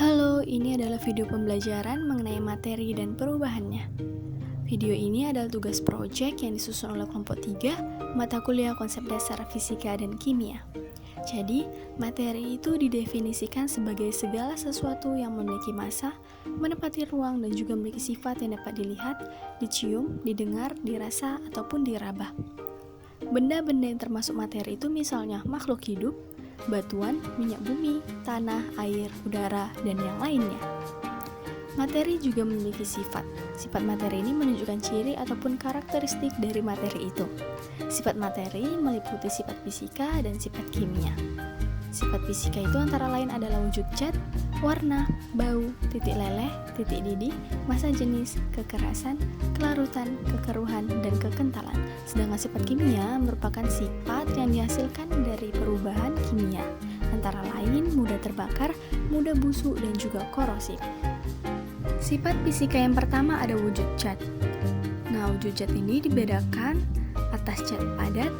Halo, ini adalah video pembelajaran mengenai materi dan perubahannya. Video ini adalah tugas proyek yang disusun oleh kelompok 3, mata kuliah konsep dasar fisika dan kimia. Jadi, materi itu didefinisikan sebagai segala sesuatu yang memiliki massa, menempati ruang dan juga memiliki sifat yang dapat dilihat, dicium, didengar, dirasa, ataupun diraba. Benda-benda yang termasuk materi itu misalnya makhluk hidup, batuan, minyak bumi, tanah, air, udara, dan yang lainnya. Materi juga memiliki sifat. Sifat materi ini menunjukkan ciri ataupun karakteristik dari materi itu. Sifat materi meliputi sifat fisika dan sifat kimia. Sifat fisika itu antara lain adalah wujud zat, warna, bau, titik leleh, titik didih, massa jenis, kekerasan, kelarutan, kekeruhan, dan kekentalan. Sedangkan sifat kimia merupakan sifat yang dihasilkan dari perubahan kimia, antara lain mudah terbakar, mudah busuk, dan juga korosif. Sifat fisika yang pertama ada wujud zat. Nah, wujud zat ini dibedakan atas zat padat,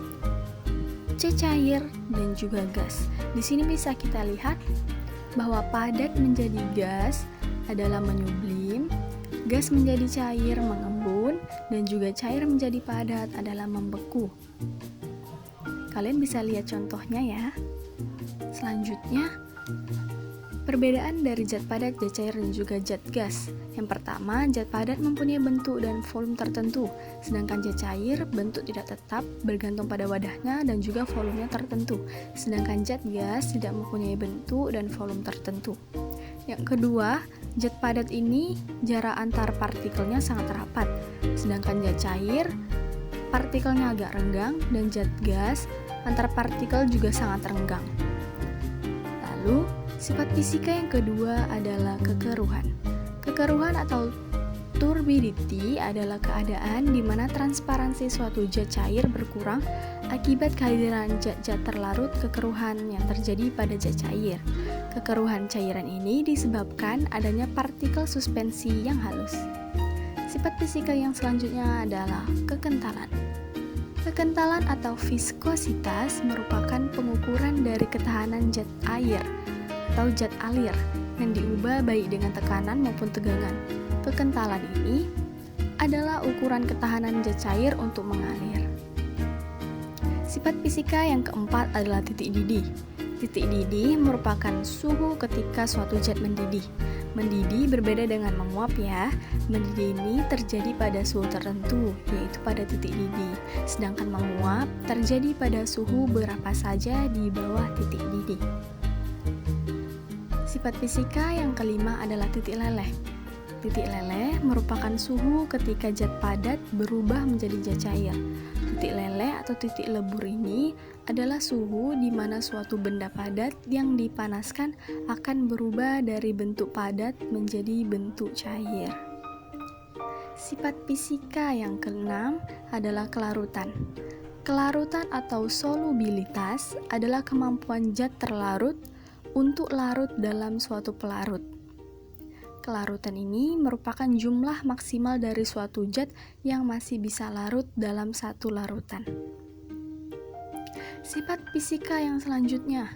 cair, dan juga gas. Di sini bisa kita lihat bahwa padat menjadi gas adalah menyublim, gas menjadi cair mengembun, dan juga cair menjadi padat adalah membeku. Kalian bisa lihat contohnya ya. Selanjutnya, perbedaan dari zat padat, zat cair, dan juga zat gas. Yang pertama, zat padat mempunyai bentuk dan volume tertentu, sedangkan zat cair bentuk tidak tetap, bergantung pada wadahnya dan juga volumenya tertentu. Sedangkan zat gas tidak mempunyai bentuk dan volume tertentu. Yang kedua, zat padat ini jarak antar partikelnya sangat rapat, sedangkan zat cair partikelnya agak renggang, dan zat gas antar partikel juga sangat renggang. Lalu, sifat fisika yang kedua adalah kekeruhan. Kekeruhan atau turbidity adalah keadaan di mana transparansi suatu zat cair berkurang akibat kehadiran zat-zat terlarut kekeruhan yang terjadi pada zat cair. Kekeruhan cairan ini disebabkan adanya partikel suspensi yang halus. Sifat fisika yang selanjutnya adalah kekentalan. Kekentalan atau viskositas merupakan pengukuran dari ketahanan zat air atau zat alir yang diubah baik dengan tekanan maupun tegangan. Kekentalan ini adalah ukuran ketahanan zat cair untuk mengalir. Sifat fisika yang keempat adalah titik didih. Titik didih merupakan suhu ketika suatu zat mendidih. Mendidih berbeda dengan menguap ya. Mendidih ini terjadi pada suhu tertentu, yaitu pada titik didih. Sedangkan menguap terjadi pada suhu berapa saja di bawah titik didih. Sifat fisika yang kelima adalah titik leleh. Titik leleh merupakan suhu ketika zat padat berubah menjadi zat cair. Titik leleh atau titik lebur ini adalah suhu di mana suatu benda padat yang dipanaskan akan berubah dari bentuk padat menjadi bentuk cair. Sifat fisika yang keenam adalah kelarutan. Kelarutan atau solubilitas adalah kemampuan zat terlarut untuk larut dalam suatu pelarut. Kelarutan ini merupakan jumlah maksimal dari suatu zat yang masih bisa larut dalam satu larutan. Sifat fisika yang selanjutnya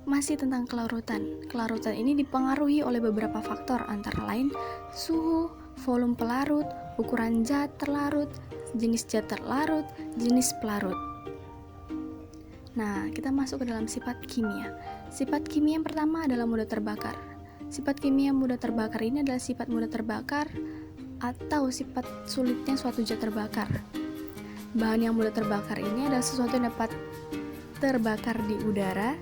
masih tentang kelarutan. Kelarutan ini dipengaruhi oleh beberapa faktor, antara lain suhu, volume pelarut, ukuran zat terlarut, jenis zat terlarut, jenis pelarut. Nah, kita masuk ke dalam sifat kimia. Sifat kimia yang pertama adalah mudah terbakar. Sifat kimia mudah terbakar ini adalah sifat mudah terbakar atau sifat sulitnya suatu zat terbakar. Bahan yang mudah terbakar ini adalah sesuatu yang dapat terbakar di udara,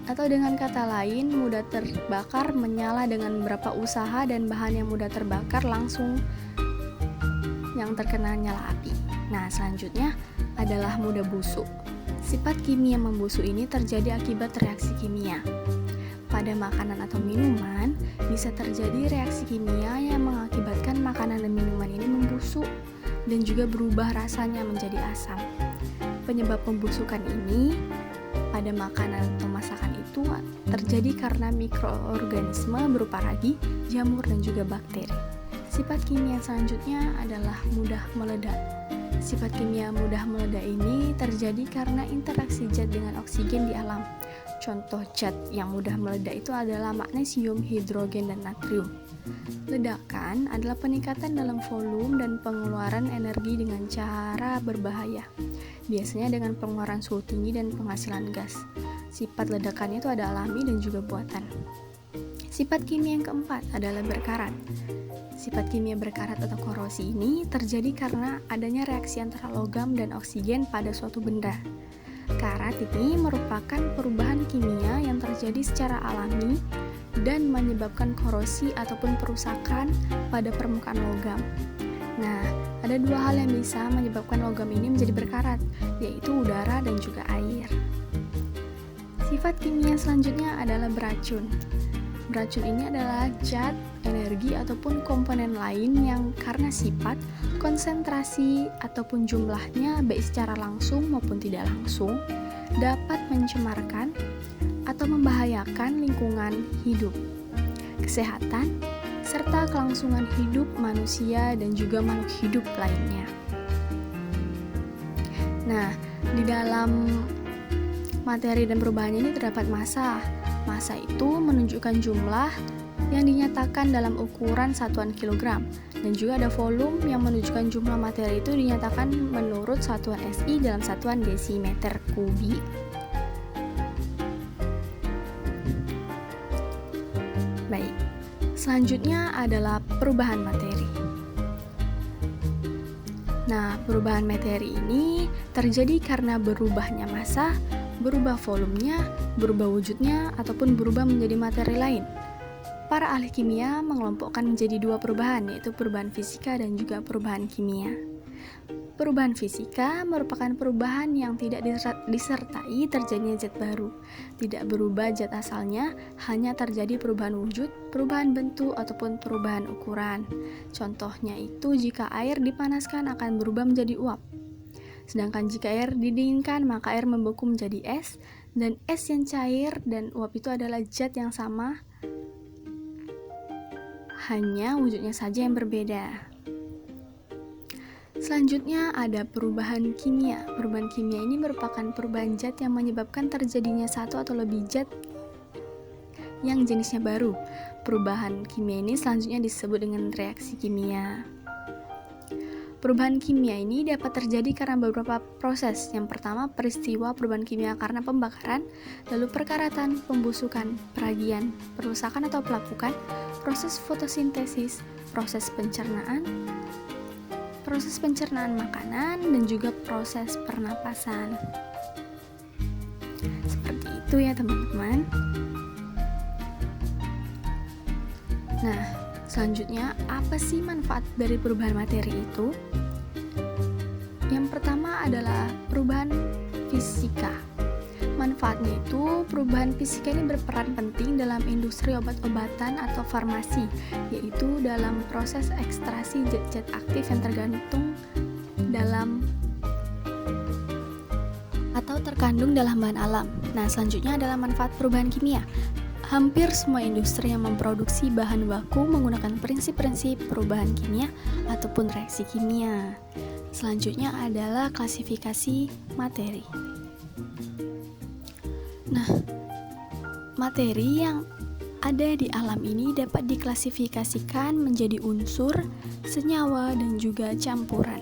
atau dengan kata lain, mudah terbakar menyala dengan beberapa usaha, dan bahan yang mudah terbakar langsung yang terkena nyala api. Nah, selanjutnya adalah mudah busuk. Sifat kimia membusuk ini terjadi akibat reaksi kimia. Pada makanan atau minuman, bisa terjadi reaksi kimia yang mengakibatkan makanan dan minuman ini membusuk dan juga berubah rasanya menjadi asam. Penyebab pembusukan ini pada makanan atau masakan itu terjadi karena mikroorganisme berupa ragi, jamur, dan juga bakteri. Sifat kimia selanjutnya adalah mudah meledak. Sifat kimia mudah meledak ini terjadi karena interaksi zat dengan oksigen di alam. Contoh zat yang mudah meledak itu adalah magnesium, hidrogen, dan natrium. Ledakan adalah peningkatan dalam volume dan pengeluaran energi dengan cara berbahaya, biasanya dengan pengeluaran suhu tinggi dan penghasilan gas. Sifat ledakannya itu ada alami dan juga buatan. Sifat kimia yang keempat adalah berkarat. Sifat kimia berkarat atau korosi ini terjadi karena adanya reaksi antara logam dan oksigen pada suatu benda. Karat ini merupakan perubahan kimia yang terjadi secara alami dan menyebabkan korosi ataupun perusakan pada permukaan logam. Nah, ada dua hal yang bisa menyebabkan logam ini menjadi berkarat, yaitu udara dan juga air. Sifat kimia selanjutnya adalah beracun. Beracun ini adalah zat, energi, ataupun komponen lain yang karena sifat, konsentrasi, ataupun jumlahnya baik secara langsung maupun tidak langsung dapat mencemarkan atau membahayakan lingkungan hidup, kesehatan, serta kelangsungan hidup manusia dan juga makhluk hidup lainnya. Nah, di dalam materi dan perubahannya ini terdapat massa. Massa itu menunjukkan jumlah yang dinyatakan dalam ukuran satuan kilogram, dan juga ada volume yang menunjukkan jumlah materi itu dinyatakan menurut satuan SI dalam satuan desimeter kubik. Baik, selanjutnya adalah perubahan materi. Nah, perubahan materi ini terjadi karena berubahnya massa, berubah volumenya, berubah wujudnya, ataupun berubah menjadi materi lain. Para ahli kimia mengelompokkan menjadi dua perubahan, yaitu perubahan fisika dan juga perubahan kimia. Perubahan fisika merupakan perubahan yang tidak disertai terjadinya zat baru. Tidak berubah zat asalnya, hanya terjadi perubahan wujud, perubahan bentuk, ataupun perubahan ukuran. Contohnya itu jika air dipanaskan akan berubah menjadi uap. Sedangkan jika air didinginkan, maka air membeku menjadi es, dan es yang cair dan uap itu adalah zat yang sama, hanya wujudnya saja yang berbeda. Selanjutnya ada perubahan kimia. Perubahan kimia ini merupakan perubahan zat yang menyebabkan terjadinya satu atau lebih zat yang jenisnya baru. Perubahan kimia ini selanjutnya disebut dengan reaksi kimia. Perubahan kimia ini dapat terjadi karena beberapa proses. Yang pertama, peristiwa perubahan kimia karena pembakaran, lalu perkaratan, pembusukan, peragian, perusakan atau pelapukan, proses fotosintesis, proses pencernaan makanan, dan juga proses pernapasan. Seperti itu ya teman-teman. Nah, selanjutnya, apa sih manfaat dari perubahan materi itu? Yang pertama adalah perubahan fisika. Manfaatnya itu, perubahan fisika ini berperan penting dalam industri obat-obatan atau farmasi, yaitu dalam proses ekstraksi zat-zat aktif yang tergantung dalam atau terkandung dalam bahan alam. Nah, selanjutnya adalah manfaat perubahan kimia. Hampir semua industri yang memproduksi bahan baku menggunakan prinsip-prinsip perubahan kimia ataupun reaksi kimia. Selanjutnya adalah klasifikasi materi. Nah, materi yang ada di alam ini dapat diklasifikasikan menjadi unsur, senyawa, dan juga campuran.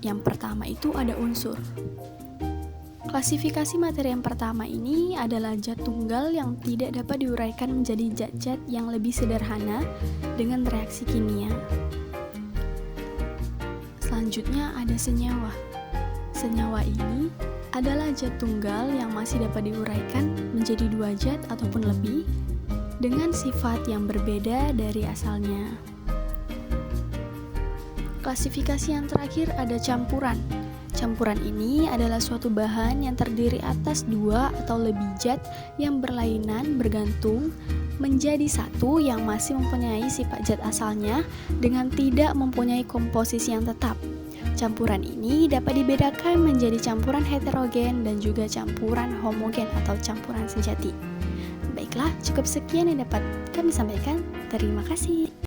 Yang pertama itu ada unsur. Klasifikasi materi yang pertama ini adalah zat tunggal yang tidak dapat diuraikan menjadi zat-zat yang lebih sederhana dengan reaksi kimia. Selanjutnya ada senyawa. Senyawa ini adalah zat tunggal yang masih dapat diuraikan menjadi dua zat ataupun lebih dengan sifat yang berbeda dari asalnya. Klasifikasi yang terakhir ada campuran. Campuran ini adalah suatu bahan yang terdiri atas dua atau lebih zat yang berlainan bergantung menjadi satu yang masih mempunyai sifat zat asalnya dengan tidak mempunyai komposisi yang tetap. Campuran ini dapat dibedakan menjadi campuran heterogen dan juga campuran homogen atau campuran sejati. Baiklah, cukup sekian yang dapat kami sampaikan. Terima kasih.